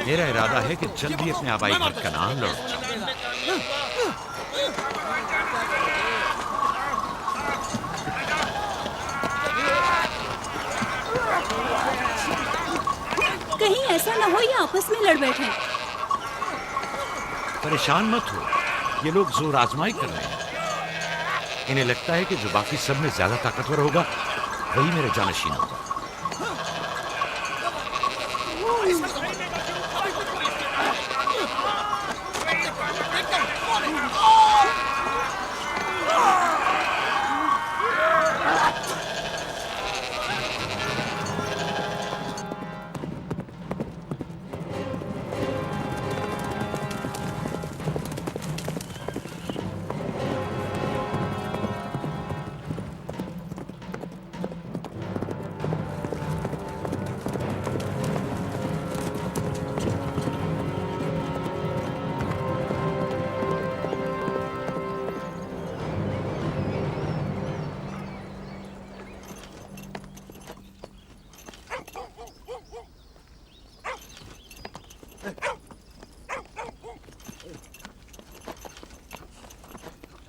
मेरा इरादा है कि जल्दी अपने आबाई घर कनान लौट जाऊं। कहीं ऐसा ना हो ये आपस में लड़ बैठे। परेशान मत हो, ये लोग जोर आजमाई कर रहे हैं। इन्हें लगता है कि जो बाकी सब में ज्यादा ताकतवर होगा वही मेरे जानशीन होगा।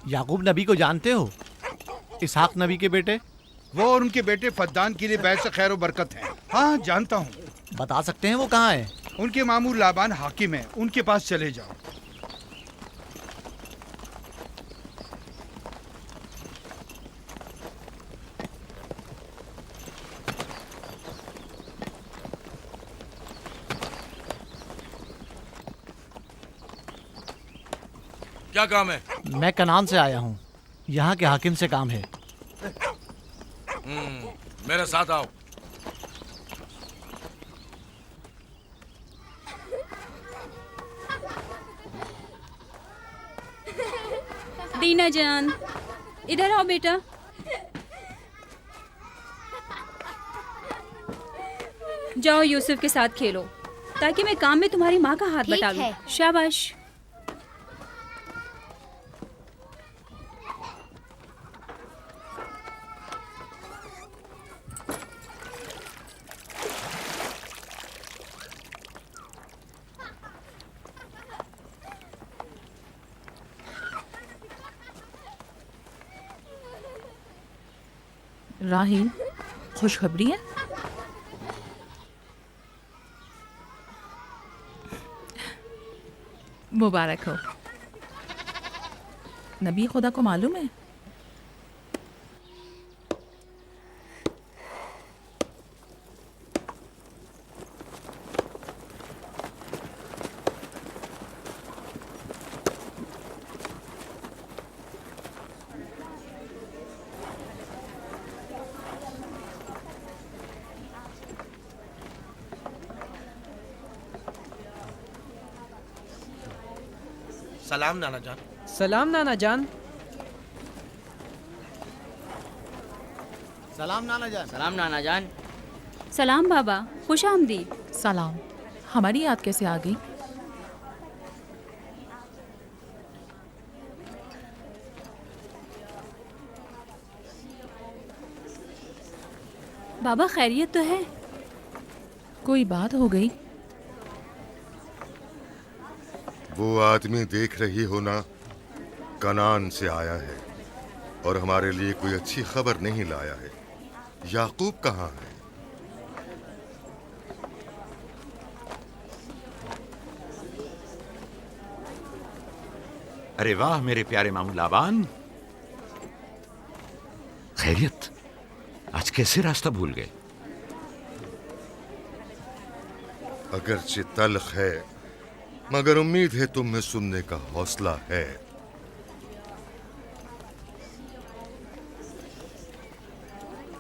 याकूब नबी को जानते हो? इसहाक नबी के बेटे। वो और उनके बेटे फद्दान के लिए बैस खैर व बरकत है। हाँ जानता हूँ। बता सकते हैं वो कहाँ है? उनके मामू लाबान हाकिम है, उनके पास चले जाओ। क्या काम है? मैं कनान से आया हूँ, यहाँ के हाकिम से काम है। मेरे साथ आओ। दीना जान, इधर आओ बेटा। जाओ यूसुफ के साथ खेलो, ताकि मैं काम में तुम्हारी माँ का हाथ बटा लूं। शाबाश। राहील, खुशखबरी है? मुबारक हो। नबी खुदा को मालूम है? सलाम नाना जान। सलाम नाना जान। सलाम नाना जान। सलाम नाना जान। सलाम बाबा, खुश आमदीद। सलाम। हमारी याद कैसे आ गई? बाबा खैरियत तो है? कोई बात हो गई? वो आदमी देख रही हो ना, कनान से आया है और हमारे लिए कोई अच्छी खबर नहीं लाया है। याकूब कहाँ है? अरे वाह मेरे प्यारे मामू लाबान, खैरियत? आज कैसे रास्ता भूल गए? अगरचे तल्ख है, मगर उम्मीद है तुम में सुनने का हौसला है।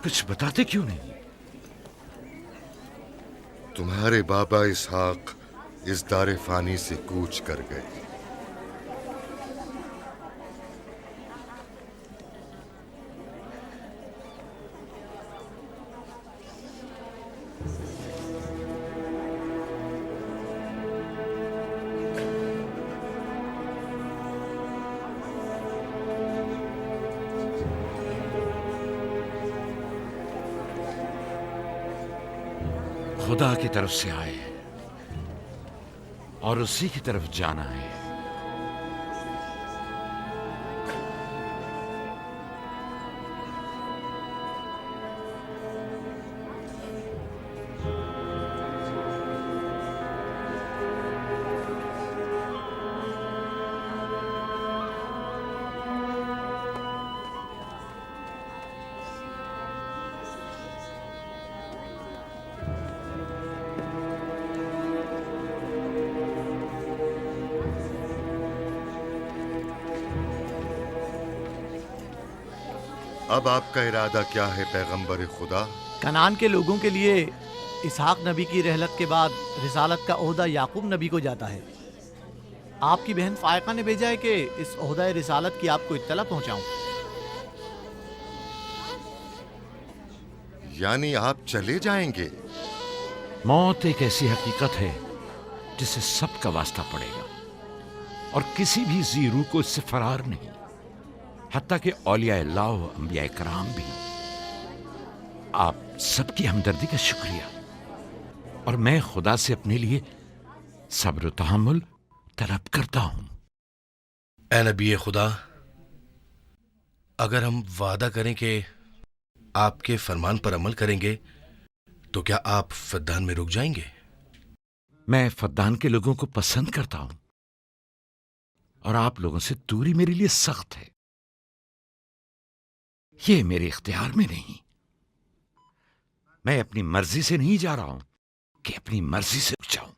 कुछ बताते क्यों नहीं? तुम्हारे बाबा इसहाक इस दारे फानी से कूच कर गए। खुदा की तरफ से आए। और उसी की तरफ जाना है। अब आपका इरादा क्या है पैगंबर खुदा? कनान के लोगों के लिए इसहाक नबी की रहलत के बाद रिसालत का ओहदा याकूब नबी को जाता है। आपकी बहन फायका ने भेजा है कि इस ओहदा रिसालत की आपको इत्तला पहुंचाऊं। यानी आप चले जाएंगे? मौत एक ऐसी हकीकत है जिससे सबका वास्ता पड़ेगा और किसी भी जी रूह को इससे फरार नहीं, हत्ता कि औलिया अल्लाह व अंबिया कराम भी। आप सबकी हमदर्दी का शुक्रिया, और मैं खुदा से अपने लिए सब्र तहम्मुल तलब करता हूं। ए नबी खुदा, अगर हम वादा करें कि आपके फरमान पर अमल करेंगे तो क्या आप फद्दान में रुक जाएंगे? मैं फद्दान के लोगों को पसंद करता हूं और आप लोगों से दूरी मेरे लिए सख्त है। ये मेरे इख्तियार में नहीं। मैं अपनी मर्जी से नहीं जा रहा हूं कि अपनी मर्जी से रुक जाऊं।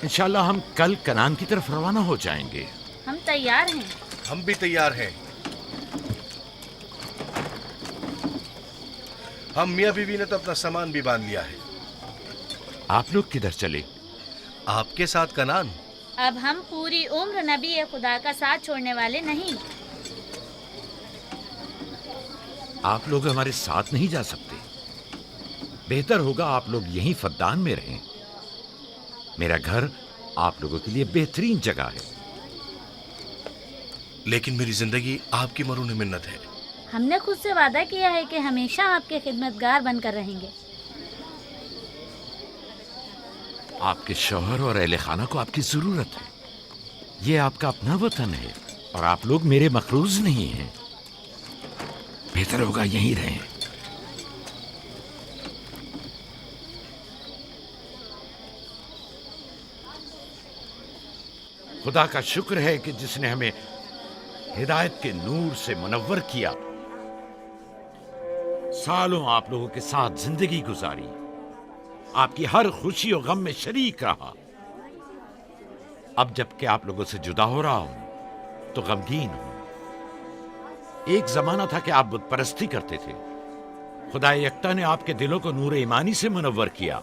इंशाल्लाह हम कल कनान की तरफ रवाना हो जाएंगे। हम तैयार हैं। हम भी तैयार हैं। हम मियाँ बीवी ने तो अपना सामान भी बांध लिया है। आप लोग किधर चले? आपके साथ कनान। अब हम पूरी उम्र नबी खुदा का साथ छोड़ने वाले नहीं। आप लोग हमारे साथ नहीं जा सकते। बेहतर होगा आप लोग यहीं फद्दान में रहें। मेरा घर आप लोगों के लिए बेहतरीन जगह है। लेकिन मेरी जिंदगी आपकी मरून मिन्नत है। हमने खुद से वादा किया है कि हमेशा आपके खिदमतगार बनकर रहेंगे। आपके शौहर और अहले खाना को आपकी जरूरत है। ये आपका अपना वतन है और आप लोग मेरे मखरूज नहीं हैं। बेहतर होगा यहीं रहें। खुदा का शुक्र है कि जिसने हमें हिदायत के नूर से मुनव्वर किया। सालों आप लोगों के साथ जिंदगी गुजारी, आपकी हर खुशी और गम में शरीक रहा। अब जबकि आप लोगों से जुदा हो रहा हूं तो गमगीन हूं। एक जमाना था कि आप बुत परस्ती करते थे। खुदा यक्ता ने आपके दिलों को नूर ईमानी से मुनव्वर किया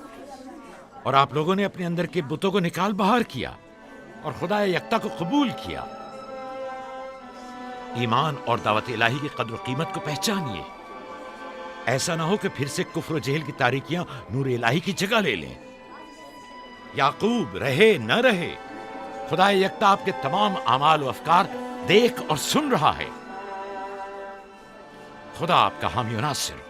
और आप लोगों ने अपने अंदर के बुतों को निकाल बाहर किया और खुदा यक्ता को कबूल किया। ईमान और दावत इलाही की कद्र कीमत को पहचानिए। ऐसा ना हो कि फिर से कुफ्र और जेहल की तारीकियां नूर इलाही की जगह ले लें। याकूब रहे न रहे, खुदा यक्ता आपके तमाम अमाल और अफकार देख और सुन रहा है। खुदा आपका हामी और नासिर।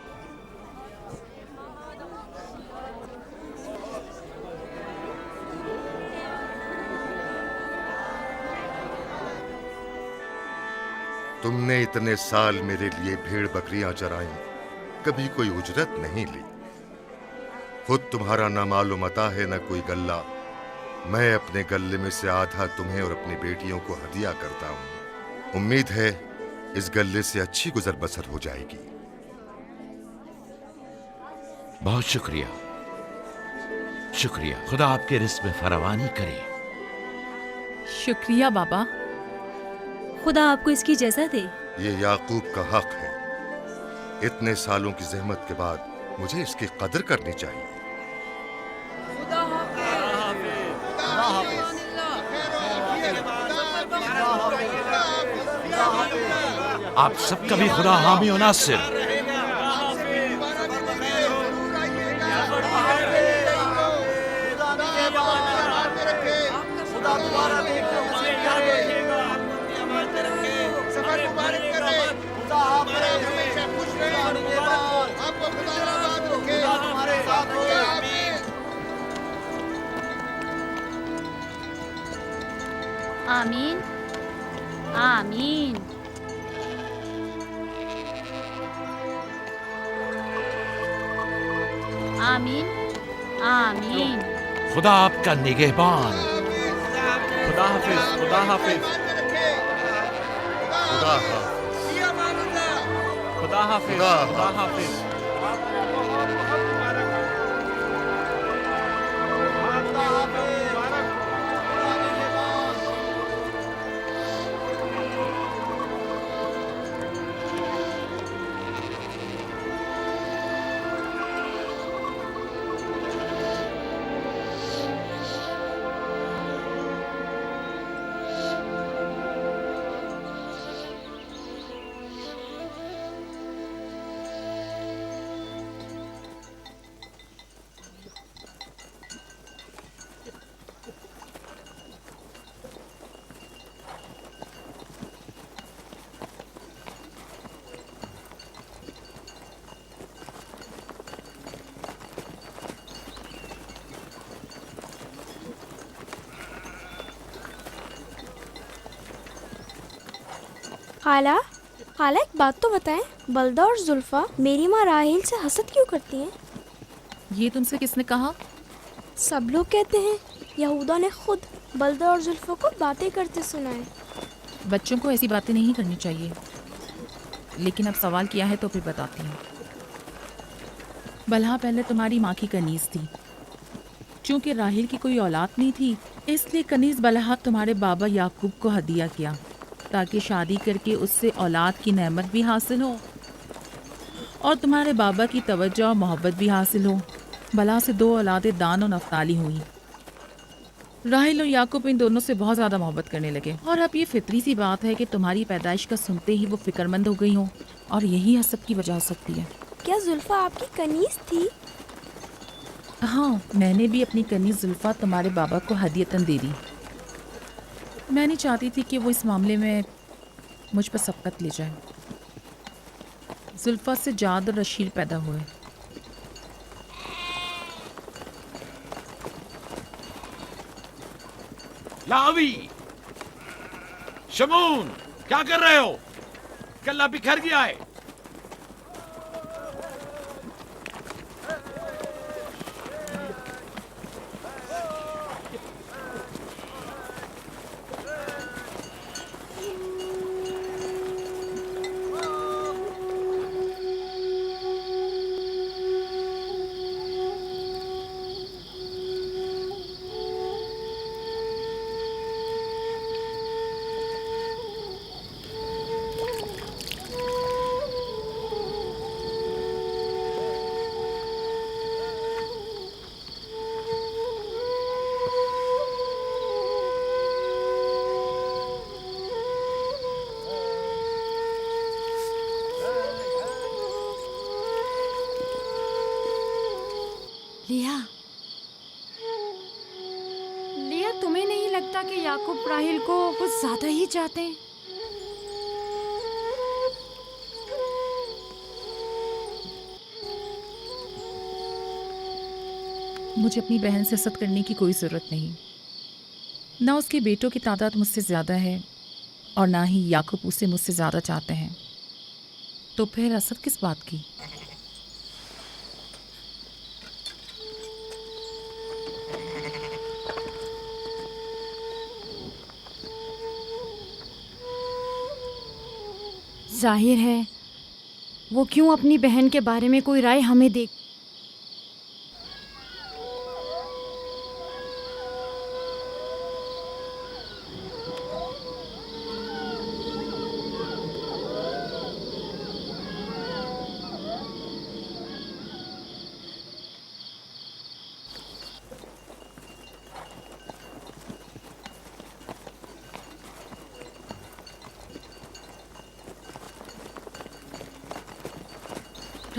तुमने इतने साल मेरे लिए भेड़ बकरियां चराई, कभी कोई उजरत नहीं ली। खुद तुम्हारा ना मालूम अता है न कोई गल्ला। मैं अपने गल्ले में से आधा तुम्हें और अपनी बेटियों को हदिया करता हूं। उम्मीद है इस गल्ले से अच्छी गुजर बसर हो जाएगी। बहुत शुक्रिया, शुक्रिया। खुदा आपके रिस्क में फरावानी करे। शुक्रिया बाबा। खुदा आपको इसकी जज़ा दे। ये याकूब का हक है। इतने सालों की जहमत के बाद मुझे इसकी कदर करनी चाहिए। आप सबका भी खुदा हामी और नासिर। आमीन आमीन। आमीन आमीन। खुदा आपका निगहबान। खुदा हाफिज, खुदा हाफिज, खुदा हाफिज। खुदा हाफिज, खुदा खुदा हाफिज। खाला, खाला एक बात तो बताएं, बलदा और जुल्फा मेरी माँ राहेल से हसद क्यों करती हैं? ये तुमसे किसने कहा? सब लोग कहते हैं यहूदा ने खुद बलदा और जुल्फा को बातें करते सुना है। बच्चों को ऐसी बातें नहीं करनी चाहिए, लेकिन अब सवाल किया है तो फिर बताती हूँ। बलहा पहले तुम्हारी माँ की कनीज थी। चूंकि राहेल की कोई औलाद नहीं थी, इसलिए कनीज बलहा तुम्हारे बाबा याकूब को हदिया किया, ताकि शादी करके उससे औलाद की नेमत भी हासिल हो और तुम्हारे बाबा की तवज्जो और मोहब्बत भी हासिल हो। बलहा से 2 औलादें दान और नफ्ताली हुई। राहेल और याकूब इन दोनों से बहुत ज़्यादा मोहब्बत करने लगे, और अब ये फितरी सी बात है कि तुम्हारी पैदाइश का सुनते ही वो फिक्रमंद हो गई हो, और यही हसद की वजह हो सकती है। क्या जुल्फा आपकी कनीज थी? हाँ, मैंने भी अपनी कनीज जुल्फा तुम्हारे बाबा को हदियतन दे दी। मैं नहीं चाहती थी कि वो इस मामले में मुझ पर सबकत ले जाए। जुल्फा से जाद और रशील पैदा हुए। लावी, शमून, क्या कर रहे हो? कल्ला बिखर गया है। लिया, लिया, तुम्हें नहीं लगता कि याकूब राहेल को कुछ ज्यादा ही चाहते हैं? मुझे अपनी बहन से हसद करने की कोई ज़रूरत नहीं। ना उसके बेटों की तादाद मुझसे ज़्यादा है और ना ही याकूब उसे मुझसे ज़्यादा चाहते हैं, तो फिर हसद किस बात की? जाहिर है वो क्यों अपनी बहन के बारे में कोई राय हमें दे।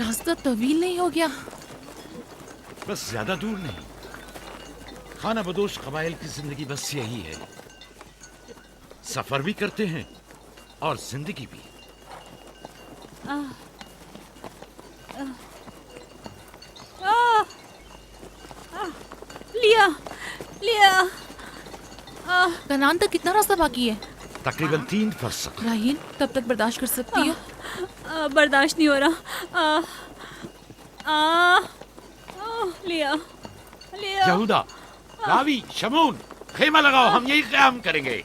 रास्ता तवील नहीं हो गया? बस ज्यादा दूर नहीं। खाना बदोश कबाइल की जिंदगी बस यही है, सफर भी करते हैं और जिंदगी भी। लिया, लिया, कनान तक कितना रास्ता बाकी है? तकरीबन 3 फरसख। राहील, तब तक बर्दाश्त कर सकती हो? बर्दाश्त नहीं हो रहा। लिया लिया। यहूदा, रावी, शमून, खेमा लगाओ, हम यही क़याम करेंगे।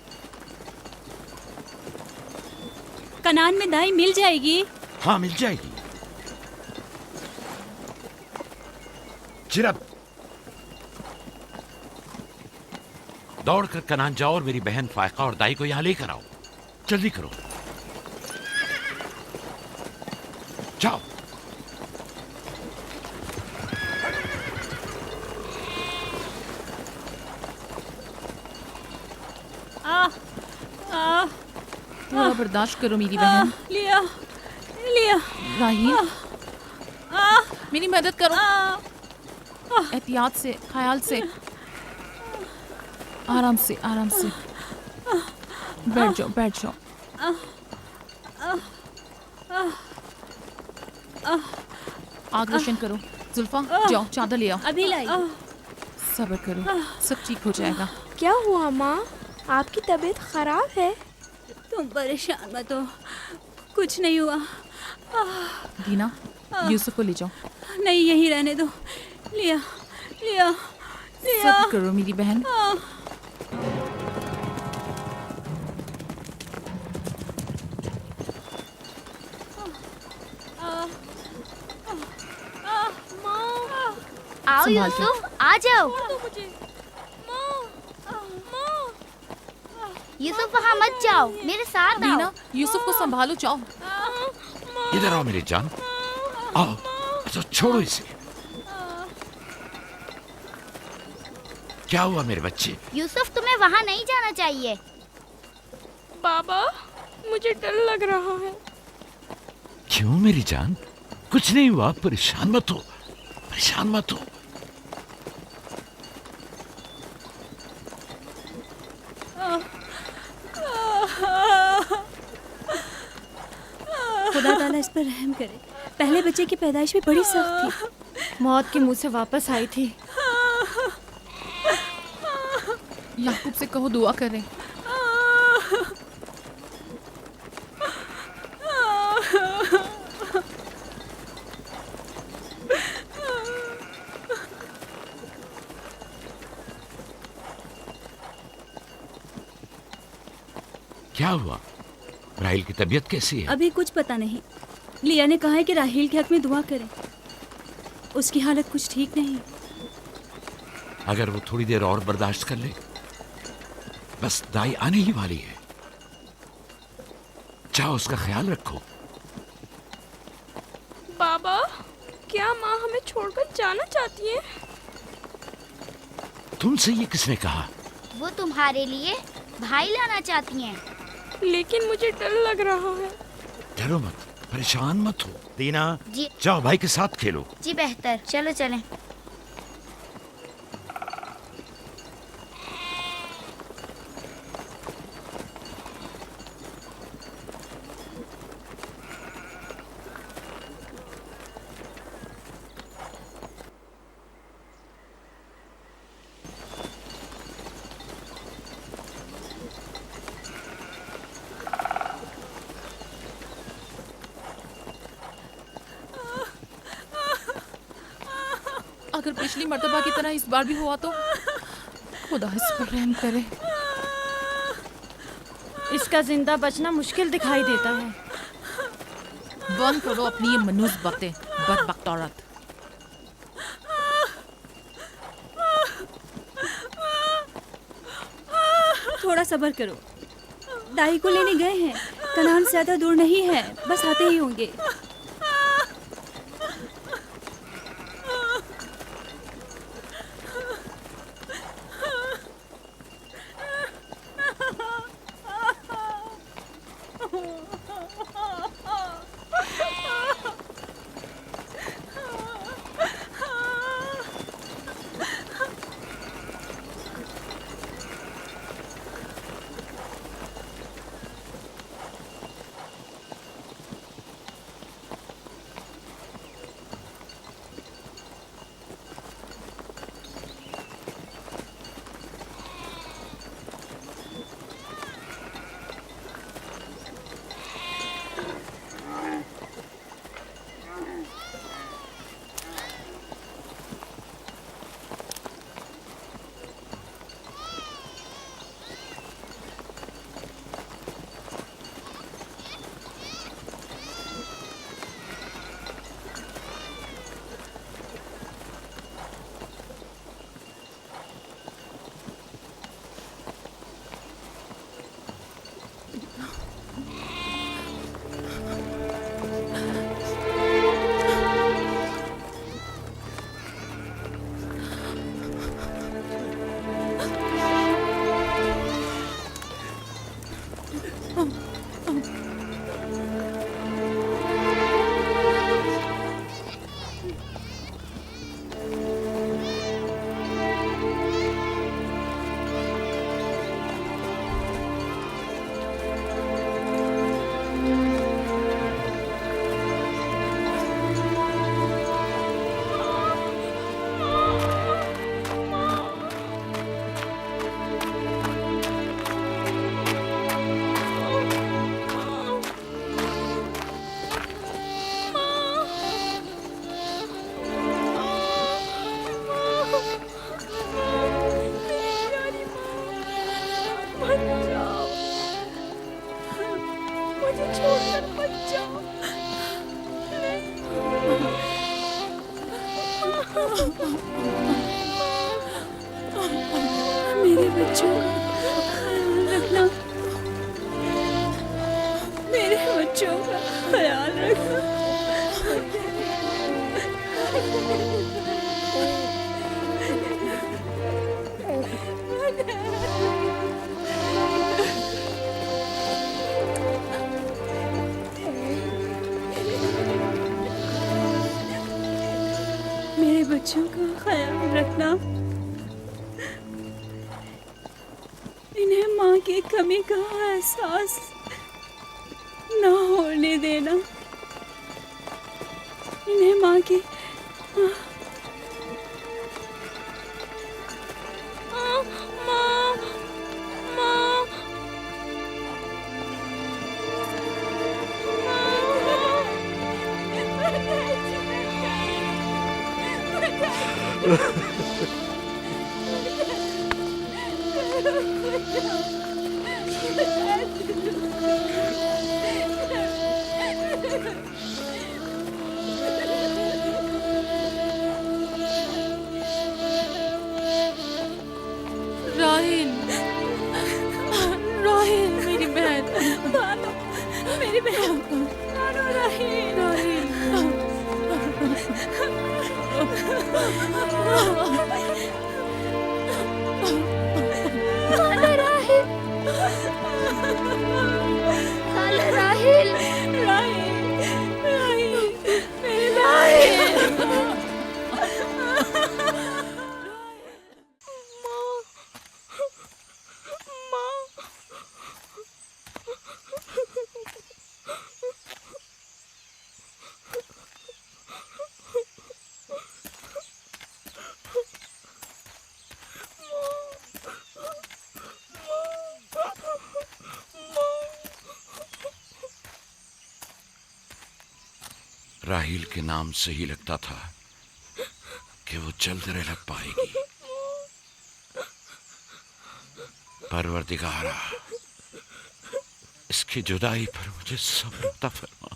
कनान में दाई मिल जाएगी? हाँ, मिल जाएगी। जिरब, दौड़कर कनान जाओ और मेरी बहन फायका और दाई को यहाँ लेकर आओ। जल्दी करो, जाओ। थोड़ा बर्दाश्त करो मेरी बहन। लिया लिया। राहील, मेरी मदद करो। एहतियात से, ख्याल से, आराम से, आराम से। बैठ जाओ, बैठ जाओ। आग रोशन करो। जुल्फा, जाओ चादर ले आओ। अभी लाई। सब्र करो, सब ठीक हो जाएगा। क्या हुआ माँ? आपकी तबीयत खराब है? तुम परेशान मत हो, कुछ नहीं हुआ। दीना, यूसुफ को ले जाओ। नहीं, यहीं रहने दो। लिया लिया लिया। सब्र करो मेरी बहन। आओ संभाल के। यूसुफ, आ जाओ। यूसुफ वहाँ मत जाओ, मेरे साथ आओ। दीना, यूसुफ को संभालो, जाओ। इधर आओ मेरी जान, आओ। अच्छा, छोड़ो इसे। क्या हुआ मेरे बच्चे? यूसुफ, तुम्हें वहाँ नहीं जाना चाहिए। बाबा, मुझे डर लग रहा है। क्यों मेरी जान? कुछ नहीं हुआ, परेशान मत हो, परेशान मत हो। खुदा ताला इस पर रहम करे। पहले बच्चे की पैदाइश भी बड़ी सख्त थी। मौत के मुंह से वापस आई थी। याकूब से कहो दुआ करें। क्या हुआ? राहिल की तबीयत कैसी है? अभी कुछ पता नहीं। लिया ने कहा है कि राहील के हक में दुआ करें। उसकी हालत कुछ ठीक नहीं। अगर वो थोड़ी देर और बर्दाश्त कर ले, बस दाई आने ही वाली है। जाओ, उसका ख्याल रखो। बाबा, क्या माँ हमें छोड़कर जाना चाहती है? तुमसे ये किसने कहा? वो तुम्हारे लिए भाई लाना चाहती हैं। लेकिन मुझे डर लग रहा है। डरो मत, परेशान मत हो। दीना, जी जाओ भाई के साथ खेलो। जी, बेहतर, चलो चलें। अगर पिछली मर्तबा की तरह इस बार भी हुआ तो खुदा इस पर रहम करे। इसका जिंदा बचना मुश्किल दिखाई देता है। बंद करो अपनी ये मनूस बातें, बदबख्त औरत। थोड़ा सब्र करो। दाई को लेने गए हैं। कनान ज्यादा दूर नहीं है, बस आते ही होंगे। मेरे बच्चों का ख्याल रखना, मेरे बच्चों का ख्याल रखना। मेरे बच्चों का ख्याल रखना, इन्हें माँ की कमी का एहसास ना होने देना, इन्हें माँ की राहिल, राहिल मेरी बहन, भानु, मेरी बहन भानु, राहिल, खाला राहिल, राहिल, राहिल, मेरे राहिल। राहील के नाम से ही लगता था कि वो जल्द लग पाएगी। परवरदिगारा, इसकी जुदाई पर मुझे सब्र अता फरमा।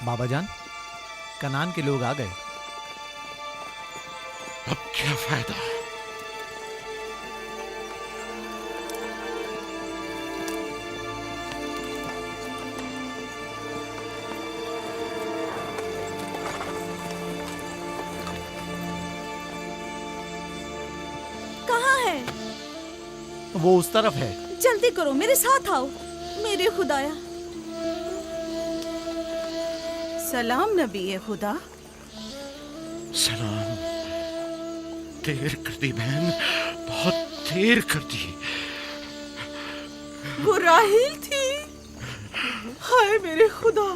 बाबा जान, कनान के लोग आ गए। अब क्या फायदा? कहाँ है? वो उस तरफ है। जल्दी करो, मेरे साथ आओ। मेरे खुदाया। सलाम नबी खुदा। सलाम। देर कर दी बहन, बहुत देर कर दी। वो राहिल थी। हाय मेरे खुदा।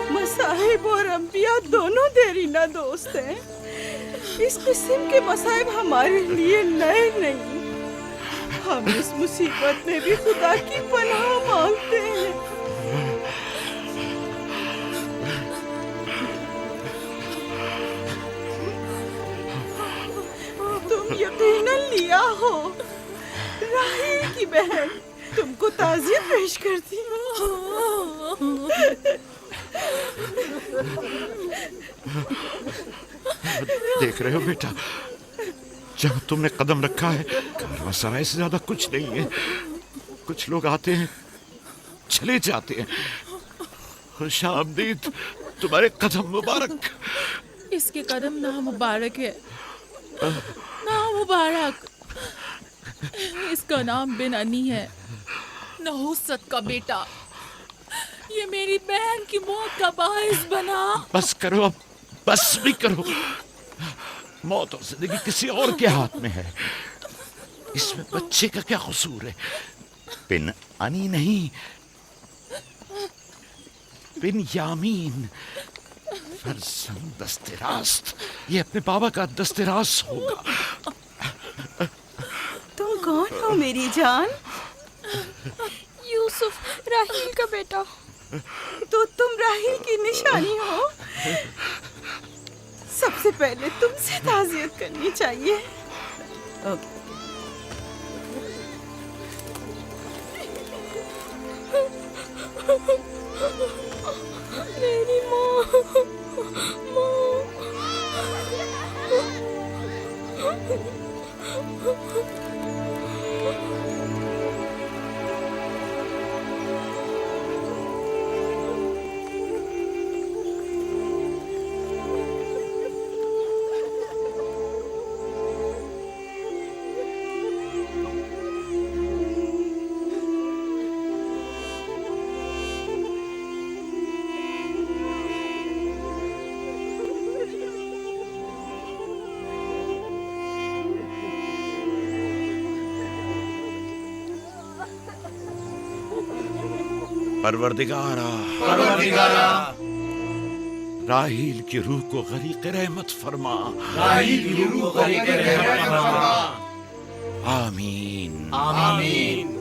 मसाहिब और अंबिया दोनों देरीना दोस्त हैं। इस किस्म के मसाइब हमारे लिए नए नहीं। हम इस मुसीबत में भी खुदा की पनाह मांगते हैं। तुम यकीनन लिया हो। राहिल की बहन तुमको ताज़ियत पेश करती देख रहे हो बेटा, जहाँ तुमने कदम रखा है कारवांसराय से ज्यादा कुछ नहीं है। कुछ लोग आते हैं, चले जाते हैं। खुशामदीद तुम्हारे कदम मुबारक। इसके कदम ना मुबारक है, ना मुबारक। इसका नाम बिन अनी है, नहुसत का बेटा। ये मेरी बहन की मौत का बाइस बना। बस करो अब, बस भी करो। मौत और जिंदगी किसी और के हाथ में है। इसमें बच्चे का क्या कसूर है? बिन अनी नहीं, बिन्यामीन फरजंद दस्तरास्त, ये अपने बाबा का दस्तरास होगा। तुम कौन हो मेरी जान? यूसुफ, राहील का बेटा। तो तुम राहील की निशानी हो। सबसे पहले तुमसे ताज़ियत करनी चाहिए। ओके। मेरी माँ। परवरदिगारा, राहील की रूह को गरीक़ रहमत फरमा। आमीन आमीन।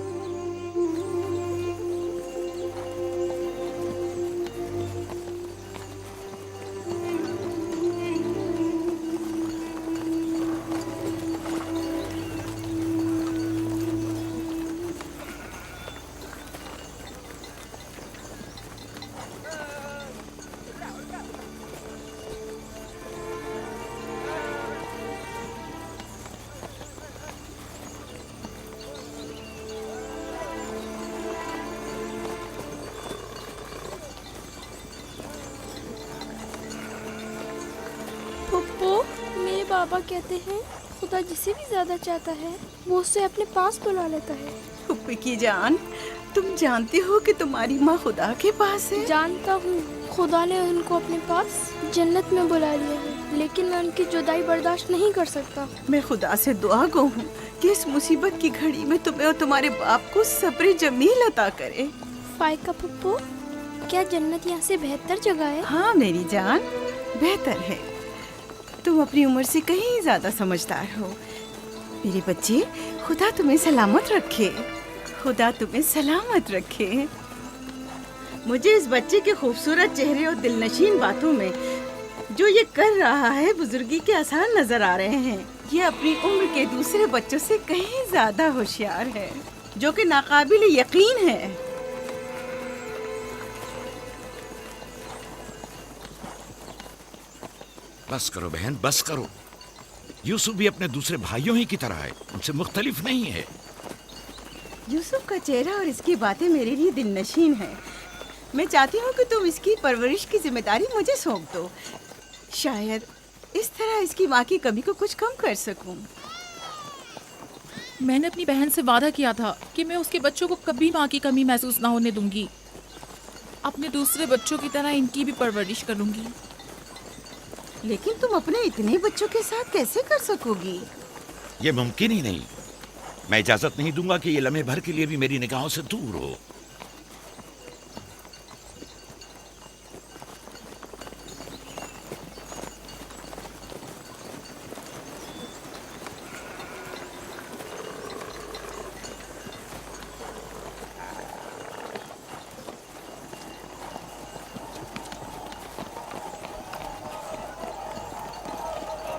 मेरे बाबा कहते हैं खुदा जिसे भी ज्यादा चाहता है वो उसे अपने पास बुला लेता है। फुप्पी की जान, तुम जानती हो कि तुम्हारी माँ खुदा के पास है? जानता हूँ, खुदा ने उनको अपने पास जन्नत में बुला लिया है, लेकिन मैं उनकी जुदाई बर्दाश्त नहीं कर सकता। मैं खुदा से दुआ गो हूँ कि इस मुसीबत की घड़ी में तुम्हें और तुम्हारे बाप को सब्र जमील अता करे। फाइका पप्पू, क्या जन्नत यहाँ से बेहतर जगह है? हाँ मेरी जान, बेहतर है। तुम अपनी उम्र से कहीं ज्यादा समझदार हो। मेरे बच्चे, खुदा तुम्हें सलामत रखे। खुदा तुम्हें सलामत रखे। मुझे इस बच्चे के खूबसूरत चेहरे और दिलनशीन बातों में जो ये कर रहा है बुजुर्गी के आसार नजर आ रहे हैं। ये अपनी उम्र के दूसरे बच्चों से कहीं ज्यादा होशियार है, जो कि नाकाबिल यकीन है। बस करो बहन, बस करो। यूसुफ भी अपने दूसरे भाइयों ही की तरह है, उनसे मुख्तलिफ नहीं है। यूसुफ का चेहरा और इसकी बातें मेरे लिए दिलनशीन है। मैं चाहती हूँ कि तुम इसकी परवरिश की जिम्मेदारी मुझे सौंप दो। शायद इस तरह इसकी माँ की कमी को कुछ कम कर सकूं। मैंने अपनी बहन से वादा किया था कि मैं उसके बच्चों को कभी माँ की कमी महसूस ना होने दूंगी। अपने दूसरे बच्चों की तरह इनकी भी परवरिश करूंगी। लेकिन तुम अपने इतने बच्चों के साथ कैसे कर सकोगी? ये मुमकिन ही नहीं। मैं इजाजत नहीं दूंगा कि ये लम्हे भर के लिए भी मेरी निगाहों से दूर हो।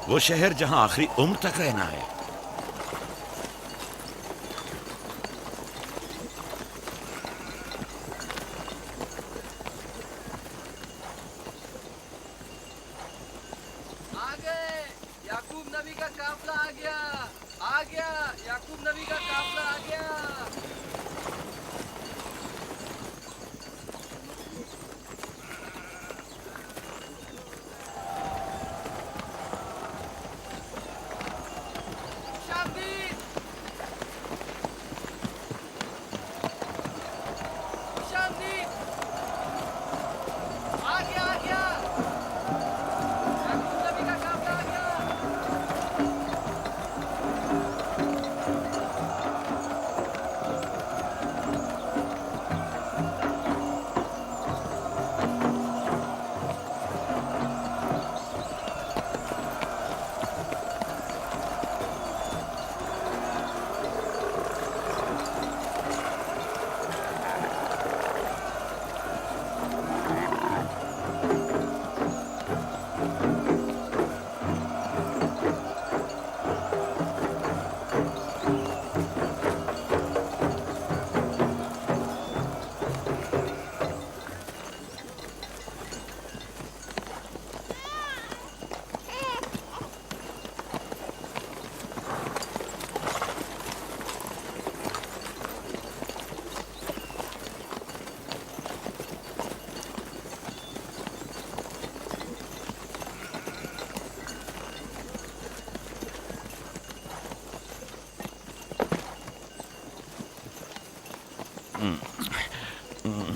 वो शहर जहां आखिरी उम्र तक रहना है। आ गए, याकूब नबी का काफला आ गया, आ गया, याकूब नबी का काफला आ गया।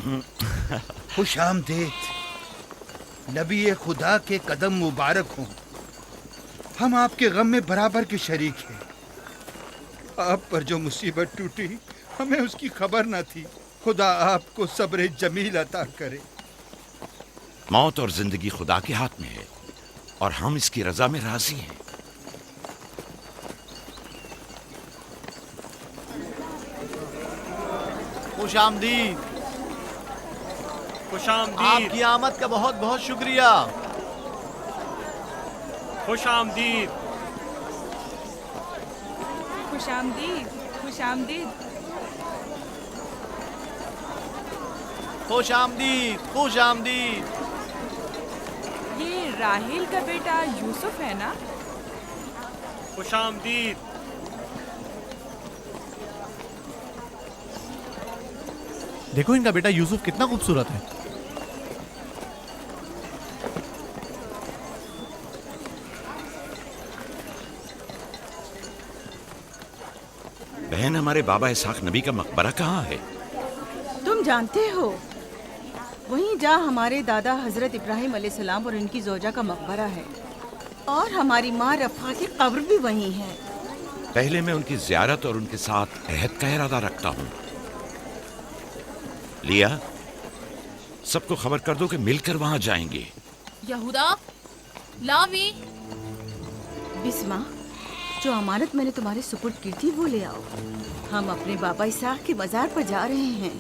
खुश आमदीद। नबी खुदा के कदम मुबारक हों। हम आपके गम में बराबर के शरीक हैं। आप पर जो मुसीबत टूटी हमें उसकी खबर न थी। खुदा आपको सब्र जमील अता करे। मौत और जिंदगी खुदा के हाथ में है और हम इसकी रजा में राजी हैं। खुश आमदीद। खुश आमदीद। आपकी आमद का बहुत बहुत शुक्रिया। खुश आमदीद। खुश आमदीद। खुश आमदीद। खुश आमदीद। खुश आमदीद। ये राहेल का बेटा यूसुफ है ना? खुश आमदीद। देखो इनका बेटा यूसुफ कितना खूबसूरत है। बहन, हमारे बाबा इसहाक नबी का मकबरा कहाँ है? तुम जानते हो, वहीं जहाँ हमारे दादा हजरत इब्राहिम अलैहिस्सलाम और इनकी जोजा का मकबरा है, और हमारी माँ रफ़ा की कब्र भी वहीं है। पहले मैं उनकी ज़ियारत और उनके साथ अहद का इरादा रखता हूँ। लिया, सबको खबर कर दो कि मिलकर वहां जाएंगे। यहूदा, लावी। बिस्मा, जो अमानत मैंने तुम्हारे सुपुर्द की थी वो ले आओ। हम अपने बाबा इसहाक के मजार पर जा रहे हैं।